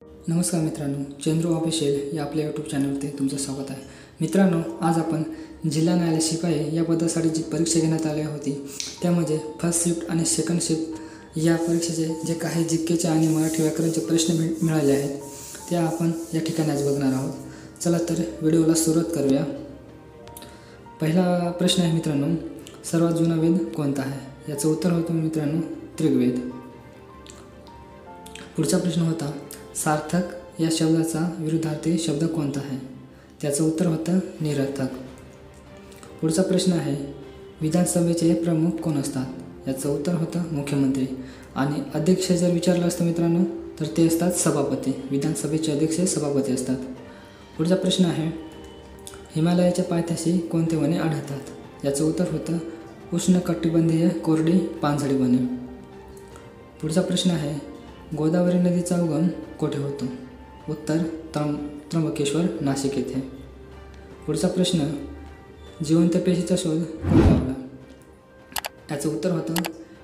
नमस्कार मित्रांनो, चंद्रू ऑफिशियल या आपल्या यूट्यूब चॅनलवरती तुमचं स्वागत आहे. मित्रांनो, आज आपण जिल्हा न्यायालय शिपाई या पदासाठी जी परीक्षा घेण्यात आली होती त्यामध्ये फर्स्ट शिफ्ट आणि सेकंड शिफ्ट या परीक्षेचे जे काही जीकेचे आणि मराठी व्याकरणचे प्रश्न मिळाले आहेत ते आपण या ठिकाणी आज बघणार आहोत. चला तर व्हिडिओला सुरुवात करूया. पहिला प्रश्न आहे मित्रांनो, सर्वात जुना वेद कोणता आहे? याचं उत्तर होतं मित्रांनो ऋग्वेद. पुढचा प्रश्न होता, सार्थक या शब्दाचा विरुद्धार्थी शब्द कोणता आहे? त्याचं उत्तर होतं निरर्थक. पुढचा प्रश्न आहे, विधानसभेचे प्रमुख कोण असतात? याचं उत्तर होतं मुख्यमंत्री. आणि अध्यक्ष जर विचारलं असतं मित्रांनो तर ते असतात सभापती. विधानसभेचे अध्यक्ष सभापती असतात. पुढचा प्रश्न आहे, हिमालयाच्या पायथ्याशी कोणते वने आढळतात? याचं उत्तर होतं उष्णकटिबंधीय कोरडी पानझडी वने. पुढचा प्रश्न आहे, गोदावरी नदीचा उगम कोठे होतो? उत्तर त्र्यंबकेश्वर, नाशिक येथे. पुढचा प्रश्न, जिवंत पेशीचा शोध कोणी लावला? याचं उत्तर होतं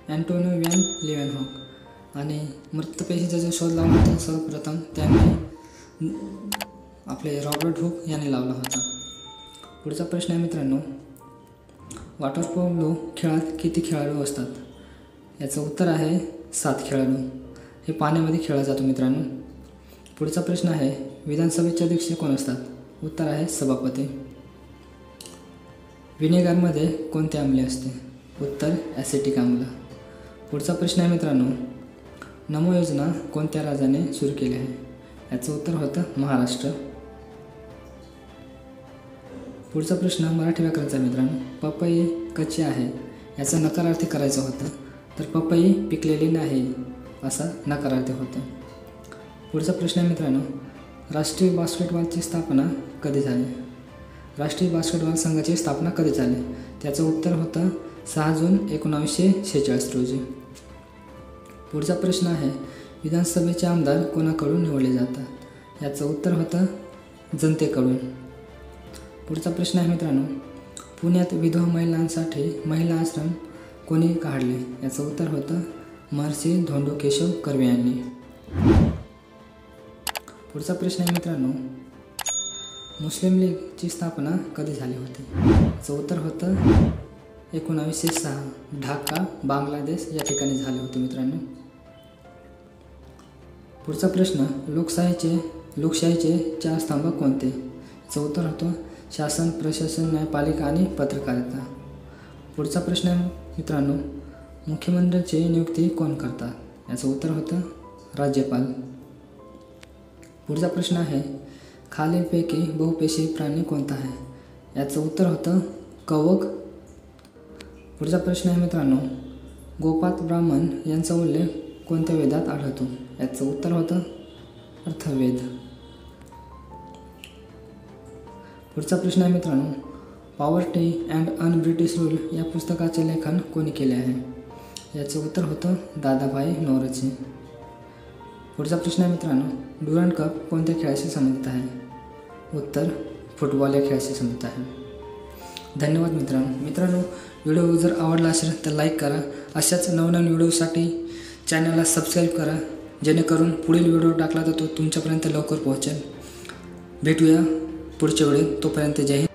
अँटोनियो व्हॅन लिएव्हनहॉक. आणि मृत पेशीचा जो शोध लावला होता सर्वप्रथम त्यांनी आपले रॉबर्ट हुक यांनी लावला होता. पुढचा प्रश्न आहे मित्रांनो, वॉटर पोलो खेळात किती खेळाडू असतात? याचं उत्तर आहे 7 खेळाडू. हे पाण्यामध्ये खेळला जातो मित्रांनो. पुढचा प्रश्न आहे, विधानसभेचे अध्यक्ष कोण असतात? उत्तर आहे सभापती. व्हिनेगारमध्ये कोणते आम्ले असते? उत्तर ॲसिटिक आम्ल. पुढचा प्रश्न आहे मित्रांनो, नमो योजना कोणत्या राजाने सुरू केली आहे? याचं उत्तर होतं महाराष्ट्र. पुढचा प्रश्न मराठी व्याकरणचा मित्रांनो, पपई कच्ची आहे याचा नकारार्थी करायचं होतं तर पपई पिकलेली नाही असा नकारार्थी होतं. पुढचा प्रश्न आहे मित्रांनो, राष्ट्रीय बास्केटबॉलची स्थापना कधी झाली? राष्ट्रीय बास्केटबॉल संघाची स्थापना कधी झाली? त्याचं उत्तर होतं 6 जून 1946 रोजी. पुढचा प्रश्न आहे, विधानसभेचे आमदार कोणाकडून निवडले जातात? याचं उत्तर होतं जनतेकडून. पुढचा प्रश्न आहे मित्रांनो, पुण्यात विधवा महिलांसाठी महिला आश्रम कोणी काढले? याचं उत्तर होतं महर्षी धोंडो केशव कर्वे यांनी. पुढचा प्रश्न आहे मित्रांनो, मुस्लिम लीगची स्थापना कधी झाली होती? याचं उत्तर होतं 1906, ढाका, बांगलादेश या ठिकाणी झाले होते मित्रांनो. पुढचा प्रश्न, लोकशाहीचे 4 स्तंभ कोणते? याचं उत्तर होतं शासन, प्रशासन, न्यायपालिका आणि पत्रकारिता. पुढचा प्रश्न आहे मित्रांनो, मुख्यमंत्र्याची नियुक्ती कोण करतात? याचं उत्तर होतं राज्यपाल. पुढचा प्रश्न आहे, खालीलपैकी बहुपेशी प्राणी कोणता आहे? याचं उत्तर होतं कवक. पुढचा प्रश्न आहे मित्रांनो, गोपात ब्राह्मण यांचा उल्लेख कोणत्या वेदात आढळतो? याचं उत्तर होतं अथर्ववेद. पुढचा प्रश्न आहे मित्रांनो, poverty and un British rule या पुस्तकाचे लेखन कोणी केले आहे? याचं उत्तर होतं दादाभाई नौरोजी. पुढचा प्रश्न आहे मित्रांनो, ड्युरंड कप कोणत्या खेळाशी संबंधित आहे? उत्तर फुटबॉल या खेळाशी संबंधित आहे. धन्यवाद मित्रांनो, व्हिडिओ जर आवडला असेल तर लाईक करा. अशाच नवनवीन व्हिडिओसाठी चॅनलला सबस्क्राईब करा जेणेकरून पुढील व्हिडिओ टाकला तर तो तुमच्यापर्यंत लवकर पोहोचेल. भेटूया पुढच्या वेळेत. तोपर्यंत जय हिंद.